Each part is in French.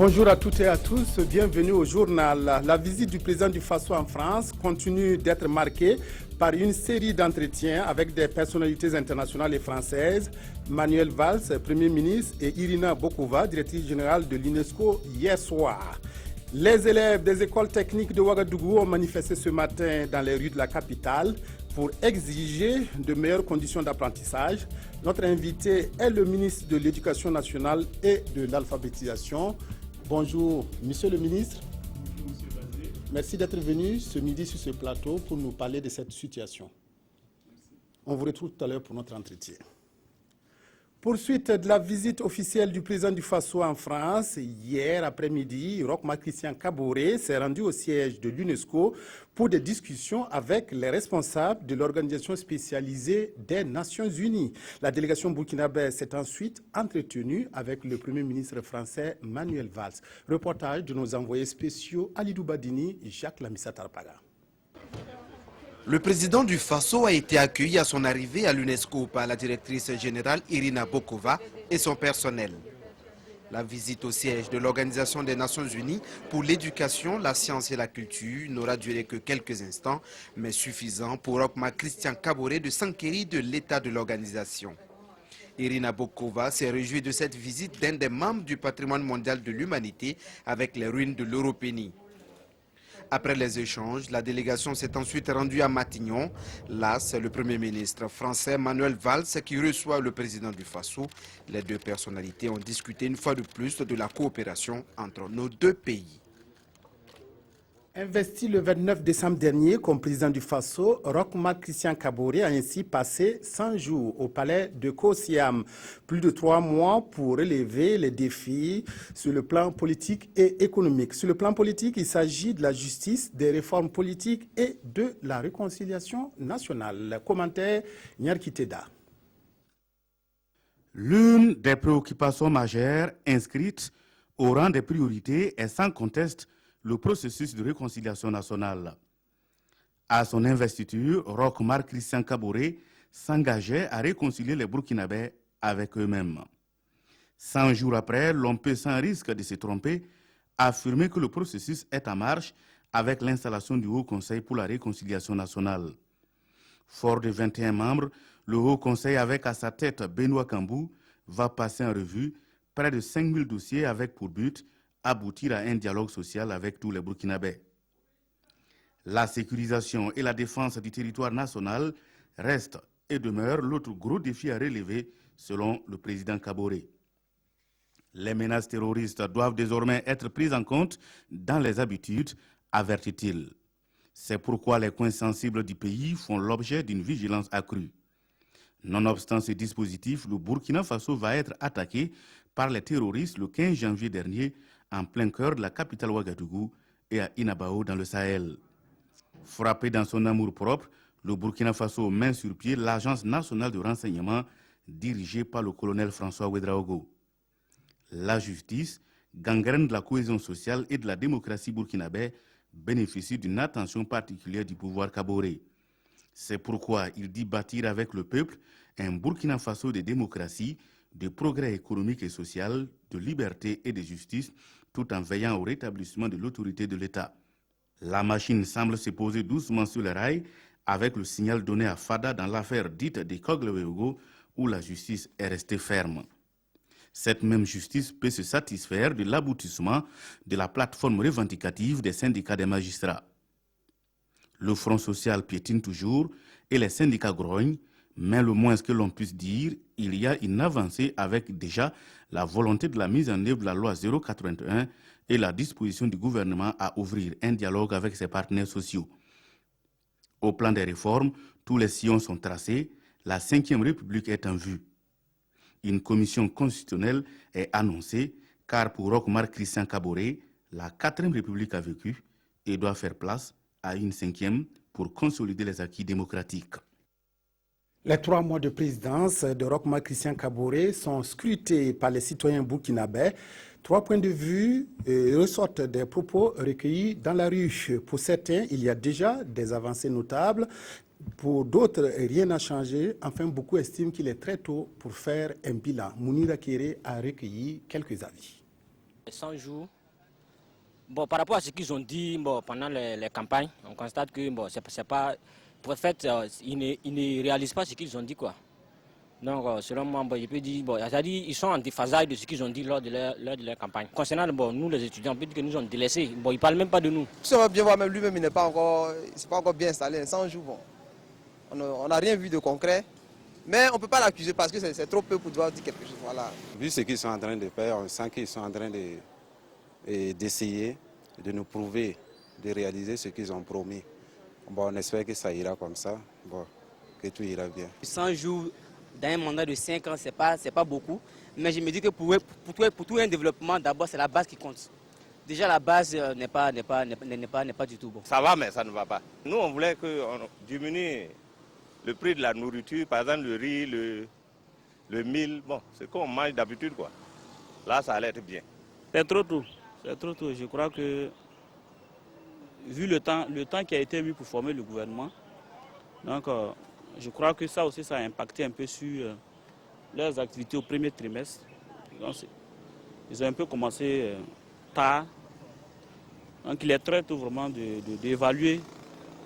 Bonjour à toutes et à tous, bienvenue au journal. La visite du président du Faso en France continue d'être marquée par une série d'entretiens avec des personnalités internationales et françaises. Manuel Valls, Premier ministre, et Irina Bokova, directrice générale de l'UNESCO, hier soir. Les élèves des écoles techniques de Ouagadougou ont manifesté ce matin dans les rues de la capitale pour exiger de meilleures conditions d'apprentissage. Notre invité est le ministre de l'Éducation nationale et de l'alphabétisation. Bonjour, monsieur le ministre. Bonjour, monsieur Bazé. Merci d'être venu ce midi sur ce plateau pour nous parler de cette situation. Merci. On vous retrouve tout à l'heure pour notre entretien. Poursuite de la visite officielle du président du Faso en France. Hier après-midi, Roch-Marc Christian Kaboré s'est rendu au siège de l'UNESCO pour des discussions avec les responsables de l'organisation spécialisée des Nations Unies. La délégation burkinabé s'est ensuite entretenue avec le Premier ministre français Manuel Valls. Reportage de nos envoyés spéciaux Alidou Badini et Jacques Lamissa Tarpaga. Le président du Faso a été accueilli à son arrivée à l'UNESCO par la directrice générale Irina Bokova et son personnel. La visite au siège de l'Organisation des Nations Unies pour l'éducation, la science et la culture n'aura duré que quelques instants, mais suffisant pour Roch-Marc Christian Kaboré de s'enquérir de l'état de l'organisation. Irina Bokova s'est réjouie de cette visite d'un des membres du patrimoine mondial de l'humanité avec les ruines de l'Europénie. Après les échanges, la délégation s'est ensuite rendue à Matignon. Là, c'est le Premier ministre français Manuel Valls qui reçoit le président du Faso. Les deux personnalités ont discuté une fois de plus de la coopération entre nos deux pays. Investi le 29 décembre dernier comme président du Faso, Roch-Marc Christian Kaboré a ainsi passé 100 jours au palais de Kosiam. Plus de 3 mois pour relever les défis sur le plan politique et économique. Sur le plan politique, il s'agit de la justice, des réformes politiques et de la réconciliation nationale. Commentaire Nyarkiteda. L'une des préoccupations majeures inscrites au rang des priorités est sans conteste le processus de réconciliation nationale. À son investiture, Roch-Marc Christian Kaboré s'engageait à réconcilier les Burkinabés avec eux-mêmes. 100 jours après, l'on peut sans risque de se tromper affirmer que le processus est en marche avec l'installation du Haut Conseil pour la réconciliation nationale. Fort de 21 membres, le Haut Conseil avec à sa tête Benoît Kambou va passer en revue près de 5000 dossiers avec pour but aboutir à un dialogue social avec tous les Burkinabés. La sécurisation et la défense du territoire national restent et demeurent l'autre gros défi à relever selon le président Kaboré. Les menaces terroristes doivent désormais être prises en compte dans les habitudes, avertit-il. C'est pourquoi les coins sensibles du pays font l'objet d'une vigilance accrue. Nonobstant ce dispositif, le Burkina Faso va être attaqué par les terroristes le 15 janvier dernier en plein cœur de la capitale Ouagadougou et à Inabao dans le Sahel. Frappé dans son amour-propre, le Burkina Faso met sur pied l'Agence nationale de renseignement dirigée par le colonel François Ouédraogo. La justice, gangrène de la cohésion sociale et de la démocratie burkinabé, bénéficie d'une attention particulière du pouvoir Kaboré. C'est pourquoi il dit bâtir avec le peuple un Burkina Faso de démocratie, de progrès économique et social, de liberté et de justice, tout en veillant au rétablissement de l'autorité de l'État. La machine semble se poser doucement sur les rails avec le signal donné à Fada dans l'affaire dite des Kogleweogo où la justice est restée ferme. Cette même justice peut se satisfaire de l'aboutissement de la plateforme revendicative des syndicats des magistrats. Le Front social piétine toujours et les syndicats grognent, mais le moins que l'on puisse dire, il y a une avancée avec déjà la volonté de la mise en œuvre de la loi 081 et la disposition du gouvernement à ouvrir un dialogue avec ses partenaires sociaux. Au plan des réformes, tous les sillons sont tracés, la 5e République est en vue. Une commission constitutionnelle est annoncée, car pour Roch-Marc Christian Kaboré, la 4e République a vécu et doit faire place à une 5e pour consolider les acquis démocratiques. Les 3 mois de présidence de Roch-Marc Christian Kaboré sont scrutés par les citoyens burkinabés. 3 points de vue ressortent des propos recueillis dans la rue. Pour certains, il y a déjà des avancées notables. Pour d'autres, rien n'a changé. Enfin, beaucoup estiment qu'il est très tôt pour faire un bilan. Mounira Kéré a recueilli quelques avis. 100 jours. Bon, par rapport à ce qu'ils ont dit pendant les campagnes, on constate que c'est pas, pour fait, ils ne réalisent pas ce qu'ils ont dit, quoi. Donc, selon moi, je peux dire, c'est-à-dire ils sont en déphasage de ce qu'ils ont dit lors de leur campagne. Concernant nous, les étudiants, on peut dire que nous ont délaissés. Ils ne parlent même pas de nous. Si on va bien voir, même lui-même, il n'est pas encore bien installé. 100 jours, on n'a rien vu de concret. Mais on ne peut pas l'accuser parce que c'est trop peu pour devoir dire quelque chose. Voilà. Vu ce qu'ils sont en train de faire, on sent qu'ils sont en train d'essayer de nous prouver, de réaliser ce qu'ils ont promis. On espère que ça ira comme ça, que tout ira bien. 100 jours dans un mandat de 5 ans, ce n'est pas beaucoup. Mais je me dis que pour tout un développement, d'abord, c'est la base qui compte. Déjà, la base n'est pas du tout bon. Ça va, mais ça ne va pas. Nous, on voulait qu'on diminue le prix de la nourriture, par exemple le riz, le mil, c'est qu'on mange d'habitude, quoi. Là, ça allait être bien. C'est trop tôt. C'est trop tôt. Je crois que, vu le temps qui a été mis pour former le gouvernement, donc je crois que ça aussi, ça a impacté un peu sur leurs activités au premier trimestre. Donc, ils ont un peu commencé tard. Donc il est très tôt vraiment d'évaluer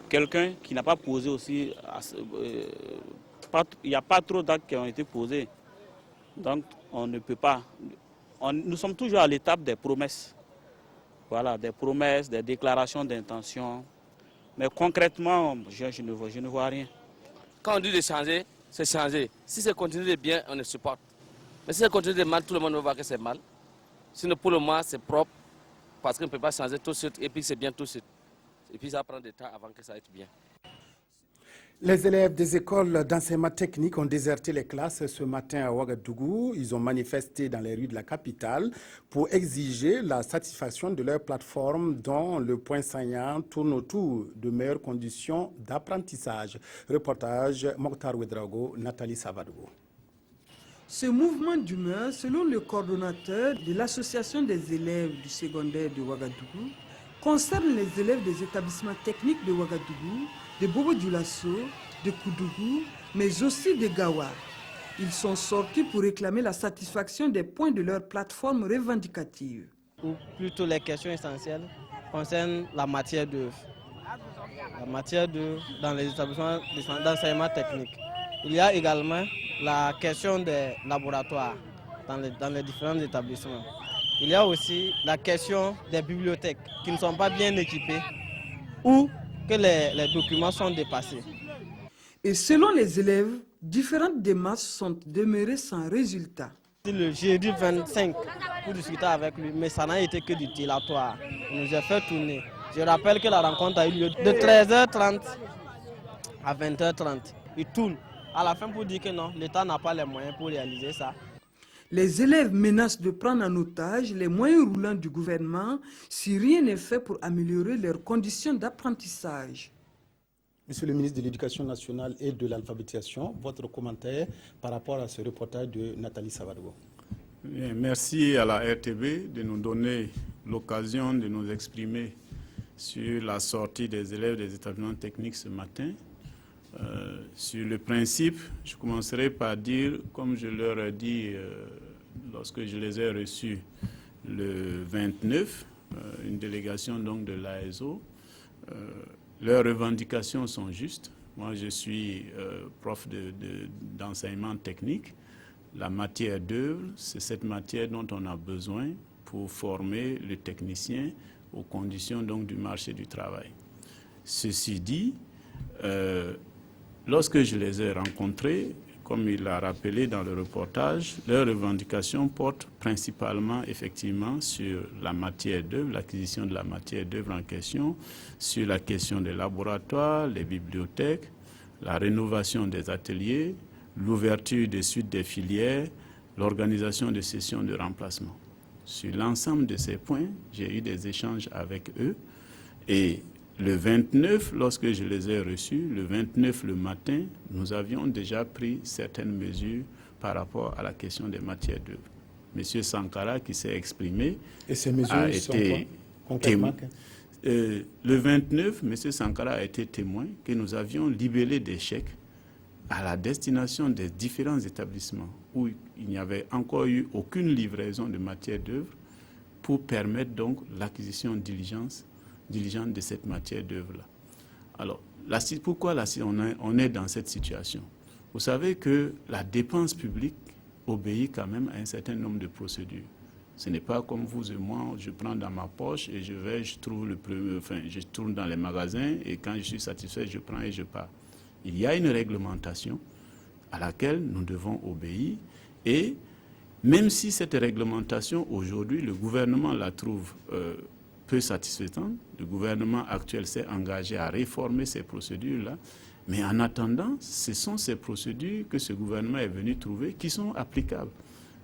quelqu'un qui n'a pas posé aussi, il n'y a pas trop d'actes qui ont été posés. Donc on ne peut pas, nous sommes toujours à l'étape des promesses. Voilà, des promesses, des déclarations d'intention. Mais concrètement, je ne vois rien. Quand on dit de changer, c'est changer. Si c'est continuer de bien, on le supporte. Mais si c'est continuer de mal, tout le monde va voir que c'est mal. Sinon pour le moment, c'est propre, parce qu'on ne peut pas changer tout de suite, et puis c'est bien tout de suite. Et puis ça prend du temps avant que ça aille bien. Les élèves des écoles d'enseignement technique ont déserté les classes ce matin à Ouagadougou. Ils ont manifesté dans les rues de la capitale pour exiger la satisfaction de leur plateforme dont le point saillant tourne autour de meilleures conditions d'apprentissage. Reportage Mokhtar Ouedraogo, Nathalie Savadou. Ce mouvement d'humeur, selon le coordonnateur de l'association des élèves du secondaire de Ouagadougou, concerne les élèves des établissements techniques de Ouagadougou, de Bobo-Dioulasso, de Koudougou, mais aussi de Gawa. Ils sont sortis pour réclamer la satisfaction des points de leur plateforme revendicative. Ou plutôt les questions essentielles concernent la matière d'œuvre. La matière d'œuvre dans les établissements d'enseignement technique. Il y a également la question des laboratoires dans les différents établissements. Il y a aussi la question des bibliothèques qui ne sont pas bien équipées ou que les documents sont dépassés. Et selon les élèves, différentes démarches sont demeurées sans résultat. Le jeudi 25 pour discuter avec lui, mais ça n'a été que du dilatoire. On nous a fait tourner. Je rappelle que la rencontre a eu lieu de 13h30 à 20h30. Il tourne. À la fin pour dire que non, l'État n'a pas les moyens pour réaliser ça. Les élèves menacent de prendre en otage les moyens roulants du gouvernement si rien n'est fait pour améliorer leurs conditions d'apprentissage. Monsieur le ministre de l'Éducation nationale et de l'alphabétisation, votre commentaire par rapport à ce reportage de Nathalie Savadou. Merci à la RTB de nous donner l'occasion de nous exprimer sur la sortie des élèves des établissements techniques ce matin. Sur le principe, je commencerai par dire, comme je leur ai dit lorsque je les ai reçus le 29, une délégation donc de l'AESO, leurs revendications sont justes. Moi, je suis prof d'enseignement technique. La matière d'œuvre, c'est cette matière dont on a besoin pour former le technicien aux conditions donc du marché du travail. Ceci dit, lorsque je les ai rencontrés, comme il l'a rappelé dans le reportage, leurs revendications portent principalement effectivement sur la matière d'œuvre, l'acquisition de la matière d'œuvre en question, sur la question des laboratoires, les bibliothèques, la rénovation des ateliers, l'ouverture des suites des filières, l'organisation de sessions de remplacement. Sur l'ensemble de ces points, j'ai eu des échanges avec eux et le 29, lorsque je les ai reçus, le 29 le matin, nous avions déjà pris certaines mesures par rapport à la question des matières d'œuvre. Monsieur Sankara, qui s'est exprimé, et ces mesures a sont été concrètement le 29, monsieur Sankara a été témoin que nous avions libellé des chèques à la destination des différents établissements où il n'y avait encore eu aucune livraison de matières d'œuvre, pour permettre donc l'acquisition diligente de cette matière d'œuvre-là. Alors, pourquoi on est dans cette situation? Vous savez que la dépense publique obéit quand même à un certain nombre de procédures. Ce n'est pas comme vous et moi, je prends dans ma poche et je tourne dans les magasins et quand je suis satisfait, je prends et je pars. Il y a une réglementation à laquelle nous devons obéir et même si cette réglementation, aujourd'hui, le gouvernement la trouve peu satisfaisante, le gouvernement actuel s'est engagé à réformer ces procédures-là, mais en attendant, ce sont ces procédures que ce gouvernement est venu trouver qui sont applicables.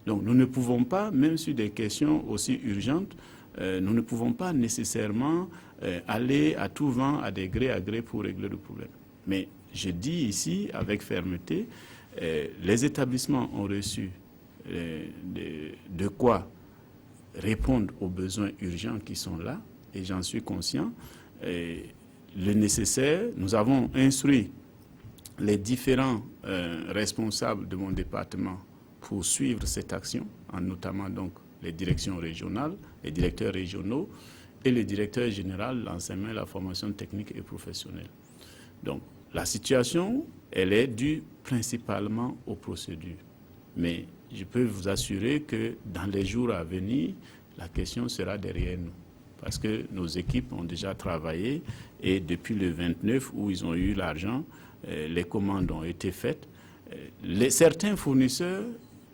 Donc nous ne pouvons pas, même sur des questions aussi urgentes, nous ne pouvons pas nécessairement aller à tout vent, à gré pour régler le problème. Mais je dis ici avec fermeté, les établissements ont reçu de quoi répondre aux besoins urgents qui sont là, et j'en suis conscient. Le nécessaire, nous avons instruit les différents responsables de mon département pour suivre cette action, notamment donc les directions régionales, les directeurs régionaux et le directeur général de l'enseignement et la formation technique et professionnelle. Donc, la situation, elle est due principalement aux procédures. Mais je peux vous assurer que dans les jours à venir, la question sera derrière nous. Parce que nos équipes ont déjà travaillé et depuis le 29 où ils ont eu l'argent, les commandes ont été faites. Certains fournisseurs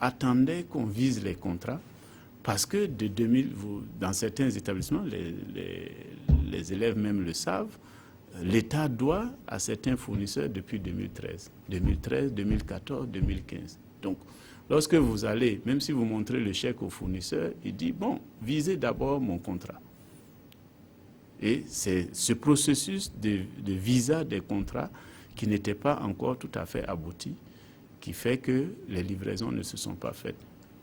attendaient qu'on vise les contrats parce que dans certains établissements, les élèves même le savent, l'État doit à certains fournisseurs depuis 2013, 2014, 2015. Donc, lorsque vous allez, même si vous montrez le chèque au fournisseur, il dit, bon, visez d'abord mon contrat. Et c'est ce processus de visa des contrats qui n'était pas encore tout à fait abouti, qui fait que les livraisons ne se sont pas faites.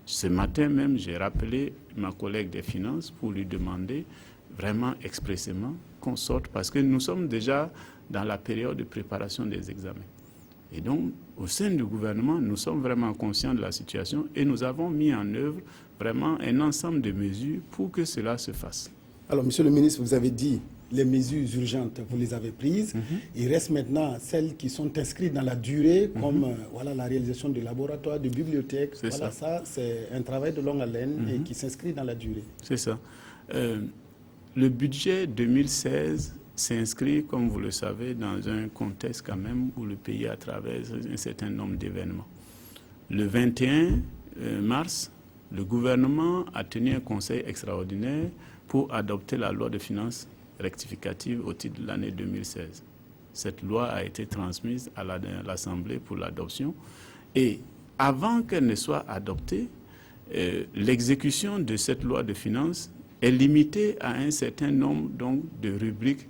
Ce matin même, j'ai rappelé ma collègue des finances pour lui demander vraiment expressément qu'on sorte, parce que nous sommes déjà dans la période de préparation des examens. Et donc, au sein du gouvernement, nous sommes vraiment conscients de la situation et nous avons mis en œuvre vraiment un ensemble de mesures pour que cela se fasse. Alors, Monsieur le ministre, vous avez dit les mesures urgentes, vous les avez prises. Il reste maintenant celles qui sont inscrites dans la durée, comme voilà, la réalisation de laboratoires, de bibliothèques. Voilà, ça c'est un travail de longue haleine et qui s'inscrit dans la durée. C'est ça. Le budget 2016 s'inscrit, comme vous le savez, dans un contexte quand même où le pays a traversé un certain nombre d'événements. Le 21 mars, le gouvernement a tenu un conseil extraordinaire pour adopter la loi de finances rectificative au titre de l'année 2016. Cette loi a été transmise à l'Assemblée pour l'adoption et avant qu'elle ne soit adoptée, l'exécution de cette loi de finances est limitée à un certain nombre donc, de rubriques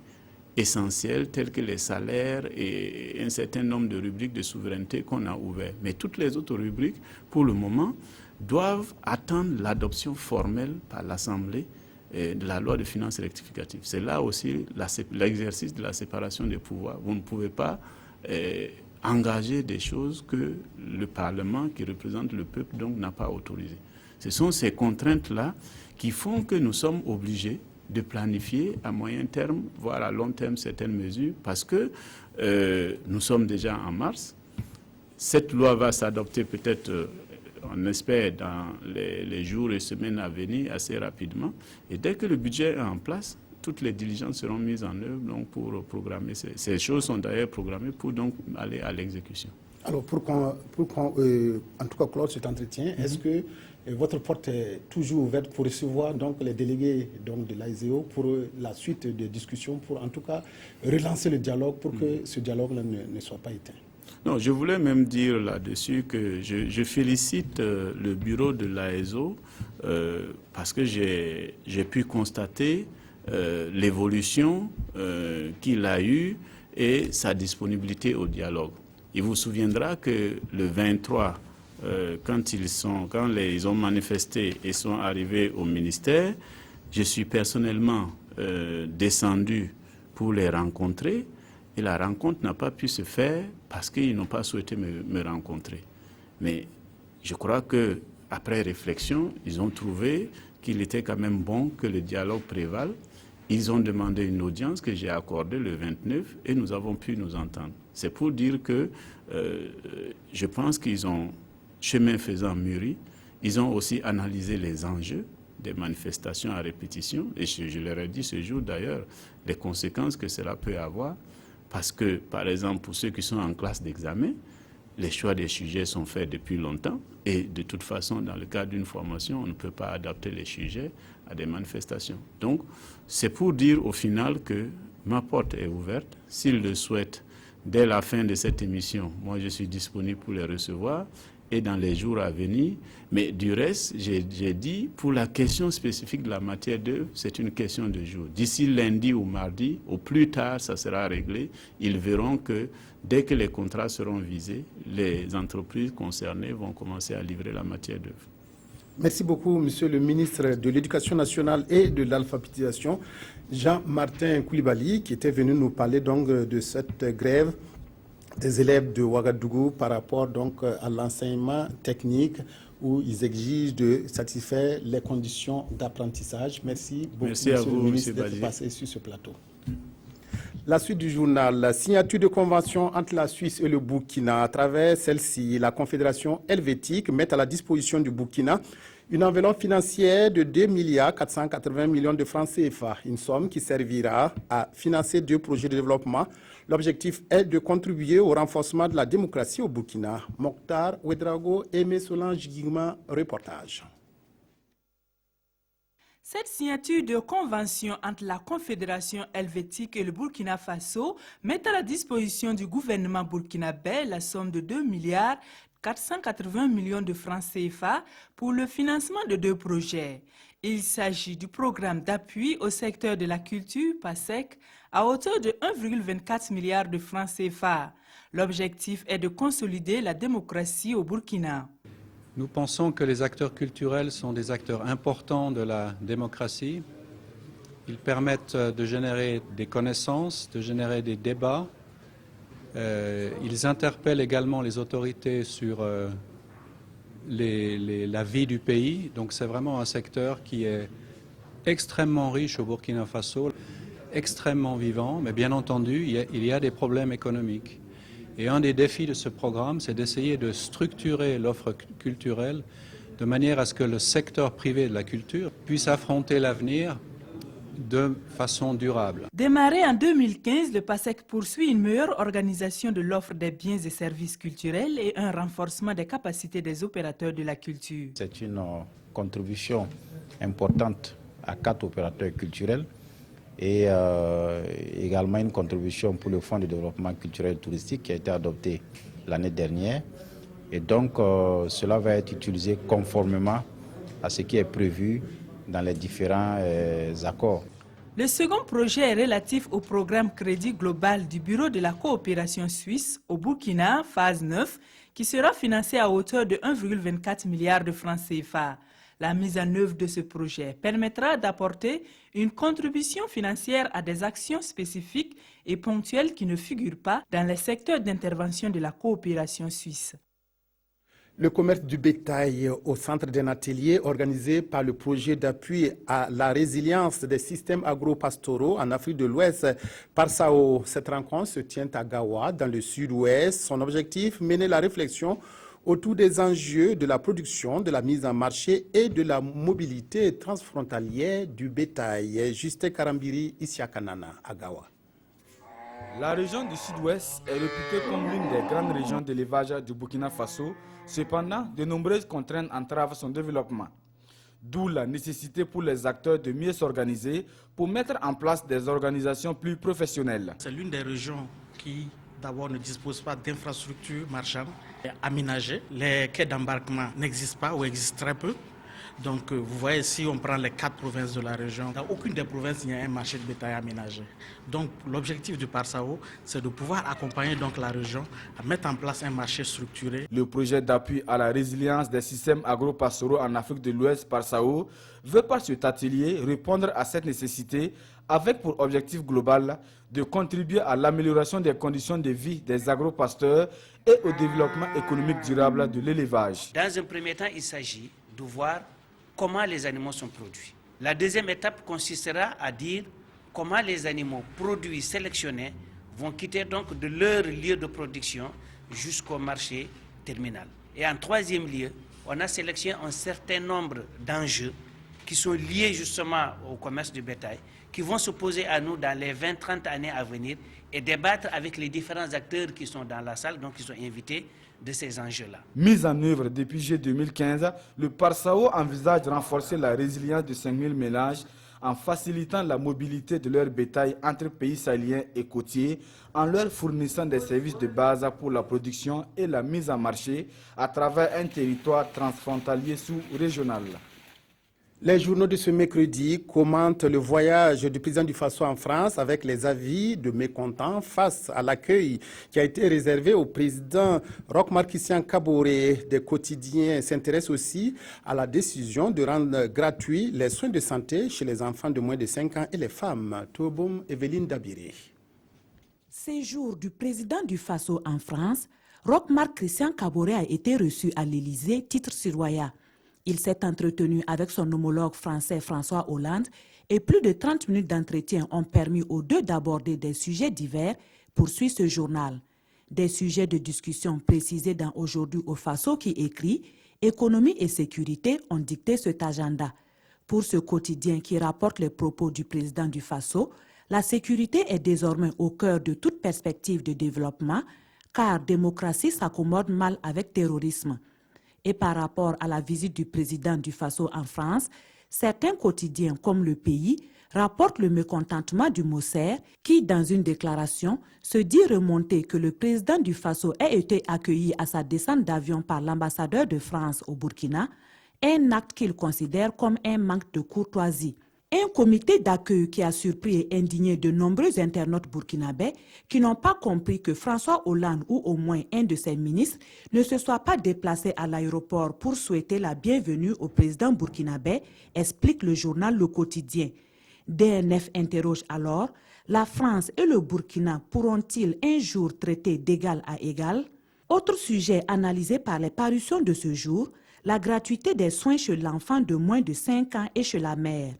essentielles telles que les salaires et un certain nombre de rubriques de souveraineté qu'on a ouvertes. Mais toutes les autres rubriques, pour le moment, doivent attendre l'adoption formelle par l'Assemblée de la loi de finances rectificative. C'est là aussi l'exercice de la séparation des pouvoirs. Vous ne pouvez pas engager des choses que le Parlement, qui représente le peuple, donc n'a pas autorisées. Ce sont ces contraintes-là qui font que nous sommes obligés de planifier à moyen terme, voire à long terme, certaines mesures, parce que nous sommes déjà en mars. Cette loi va s'adopter peut-être, on espère, dans les jours et semaines à venir, assez rapidement. Et dès que le budget est en place, toutes les diligences seront mises en œuvre donc, pour programmer. Ces choses sont d'ailleurs programmées pour donc aller à l'exécution. Alors, pour en tout cas clore cet entretien, est-ce que votre porte est toujours ouverte pour recevoir donc, les délégués donc, de l'AISEO pour la suite des discussions, pour en tout cas relancer le dialogue pour que ce dialogue-là ne soit pas éteint? Non, je voulais même dire là-dessus que je félicite le bureau de l'AISEO parce que j'ai pu constater l'évolution qu'il a eue et sa disponibilité au dialogue. Il vous souviendra que le 23, quand ils ont manifesté et sont arrivés au ministère, je suis personnellement descendu pour les rencontrer et la rencontre n'a pas pu se faire parce qu'ils n'ont pas souhaité me rencontrer. Mais je crois qu'après réflexion, ils ont trouvé qu'il était quand même bon que le dialogue prévale. Ils ont demandé une audience que j'ai accordée le 29 et nous avons pu nous entendre. C'est pour dire que je pense qu'ils ont, chemin faisant, mûri. Ils ont aussi analysé les enjeux des manifestations à répétition. Et je leur ai dit ce jour d'ailleurs les conséquences que cela peut avoir. Parce que, par exemple, pour ceux qui sont en classe d'examen, les choix des sujets sont faits depuis longtemps. Et de toute façon, dans le cadre d'une formation, on ne peut pas adapter les sujets à des manifestations. Donc, c'est pour dire au final que ma porte est ouverte. S'ils le souhaitent, dès la fin de cette émission, moi je suis disponible pour les recevoir et dans les jours à venir. Mais du reste, j'ai dit, pour la question spécifique de la matière d'œuvre, c'est une question de jour. D'ici lundi ou mardi, au plus tard, ça sera réglé. Ils verront que dès que les contrats seront visés, les entreprises concernées vont commencer à livrer la matière d'œuvre. Merci beaucoup, Monsieur le ministre de l'Éducation nationale et de l'alphabétisation, Jean-Martin Coulibaly, qui était venu nous parler donc de cette grève des élèves de Ouagadougou par rapport donc à l'enseignement technique où ils exigent de satisfaire les conditions d'apprentissage. Merci beaucoup, Merci à vous, le ministre, d'être passé sur ce plateau. La suite du journal, la signature de convention entre la Suisse et le Burkina. À travers celle-ci, la Confédération helvétique met à la disposition du Burkina une enveloppe financière de 2,480 milliards de francs CFA, une somme qui servira à financer 2 projets de développement. L'objectif est de contribuer au renforcement de la démocratie au Burkina. Mokhtar Ouedraogo et Solange Guigma, reportage. Cette signature de convention entre la Confédération helvétique et le Burkina Faso met à la disposition du gouvernement burkinabé la somme de 2,480 milliards de francs CFA pour le financement de 2 projets. Il s'agit du programme d'appui au secteur de la culture PASEC à hauteur de 1,24 milliard de francs CFA. L'objectif est de consolider la démocratie au Burkina. Nous pensons que les acteurs culturels sont des acteurs importants de la démocratie. Ils permettent de générer des connaissances, de générer des débats. Ils interpellent également les autorités sur la vie du pays. Donc c'est vraiment un secteur qui est extrêmement riche au Burkina Faso, extrêmement vivant, mais bien entendu, il y a des problèmes économiques. Et un des défis de ce programme, c'est d'essayer de structurer l'offre culturelle de manière à ce que le secteur privé de la culture puisse affronter l'avenir de façon durable. Démarré en 2015, le PASEC poursuit une meilleure organisation de l'offre des biens et services culturels et un renforcement des capacités des opérateurs de la culture. C'est une contribution importante à 4 opérateurs culturels et également une contribution pour le Fonds de développement culturel et touristique qui a été adopté l'année dernière. Et donc, cela va être utilisé conformément à ce qui est prévu dans les différents accords. Le second projet est relatif au programme Crédit Global du Bureau de la coopération suisse au Burkina, phase 9, qui sera financé à hauteur de 1,24 milliard de francs CFA. La mise en œuvre de ce projet permettra d'apporter une contribution financière à des actions spécifiques et ponctuelles qui ne figurent pas dans les secteurs d'intervention de la coopération suisse. Le commerce du bétail au centre d'un atelier organisé par le projet d'appui à la résilience des systèmes agro-pastoraux en Afrique de l'Ouest par SAO. Cette rencontre se tient à Gawa, dans le sud-ouest. Son objectif, mener la réflexion autour des enjeux de la production, de la mise en marché et de la mobilité transfrontalière du bétail. Justin Karambiri, Isiakanana, à Gawa. La région du sud-ouest est réputée comme l'une des grandes régions d'élevage du Burkina Faso. Cependant, de nombreuses contraintes entravent son développement. D'où la nécessité pour les acteurs de mieux s'organiser pour mettre en place des organisations plus professionnelles. C'est l'une des régions qui, d'abord, ne dispose pas d'infrastructures marchandes et aménagées. Les quais d'embarquement n'existent pas ou existent très peu. Donc, vous voyez, si on prend les 4 provinces de la région, dans aucune des provinces, il y a un marché de bétail aménagé. Donc, l'objectif du PARSAO, c'est de pouvoir accompagner donc la région à mettre en place un marché structuré. Le projet d'appui à la résilience des systèmes agro-pastoraux en Afrique de l'Ouest, PARSAO, veut par cet atelier répondre à cette nécessité avec pour objectif global de contribuer à l'amélioration des conditions de vie des agro-pasteurs et au développement économique durable de l'élevage. Dans un premier temps, il s'agit de voir comment les animaux sont produits. La deuxième étape consistera à dire comment les animaux produits sélectionnés vont quitter donc de leur lieu de production jusqu'au marché terminal. Et en troisième lieu, on a sélectionné un certain nombre d'enjeux qui sont liés justement au commerce du bétail, qui vont se poser à nous dans les 20-30 années à venir et débattre avec les différents acteurs qui sont dans la salle, donc qui sont invités de ces enjeux-là. Mise en œuvre depuis juillet 2015, le PARSAO envisage de renforcer la résilience de 5000 ménages en facilitant la mobilité de leur bétail entre pays sahéliens et côtiers, en leur fournissant des services de base pour la production et la mise en marché à travers un territoire transfrontalier sous-régional. Les journaux de ce mercredi commentent le voyage du président du Faso en France avec les avis de mécontents face à l'accueil qui a été réservé au président Roch-Marc Christian Kaboré. Des quotidiens s'intéressent aussi à la décision de rendre gratuits les soins de santé chez les enfants de moins de 5 ans et les femmes. Touboum, Evelyne Dabiré. Séjour du président du Faso en France, Roch-Marc Christian Kaboré a été reçu à l'Élysée, titre sur Roya. Il s'est entretenu avec son homologue français François Hollande et plus de 30 minutes d'entretien ont permis aux deux d'aborder des sujets divers, poursuit ce journal. Des sujets de discussion précisés dans Aujourd'hui au Faso qui écrit « Économie et sécurité ont dicté cet agenda ». Pour ce quotidien qui rapporte les propos du président du Faso, la sécurité est désormais au cœur de toute perspective de développement car démocratie s'accommode mal avec terrorisme. Et par rapport à la visite du président du Faso en France, certains quotidiens comme Le Pays rapportent le mécontentement du Moser qui, dans une déclaration, se dit remonter que le président du Faso ait été accueilli à sa descente d'avion par l'ambassadeur de France au Burkina, un acte qu'il considère comme un manque de courtoisie. Un comité d'accueil qui a surpris et indigné de nombreux internautes burkinabés qui n'ont pas compris que François Hollande ou au moins un de ses ministres ne se soit pas déplacé à l'aéroport pour souhaiter la bienvenue au président burkinabé, explique le journal Le Quotidien. DNF interroge alors, la France et le Burkina pourront-ils un jour traiter d'égal à égal? Autre sujet analysé par les parutions de ce jour, la gratuité des soins chez l'enfant de moins de 5 ans et chez la mère.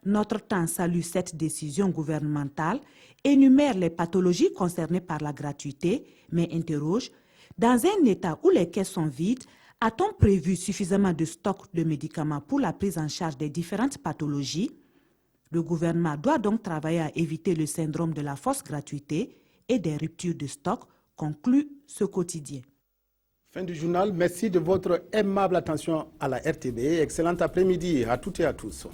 Notre temps salue cette décision gouvernementale, énumère les pathologies concernées par la gratuité, mais interroge, dans un état où les caisses sont vides, a-t-on prévu suffisamment de stocks de médicaments pour la prise en charge des différentes pathologies? Le gouvernement doit donc travailler à éviter le syndrome de la fausse gratuité et des ruptures de stock, conclut ce quotidien. Fin du journal, merci de votre aimable attention à la RTB. Excellent après-midi à toutes et à tous.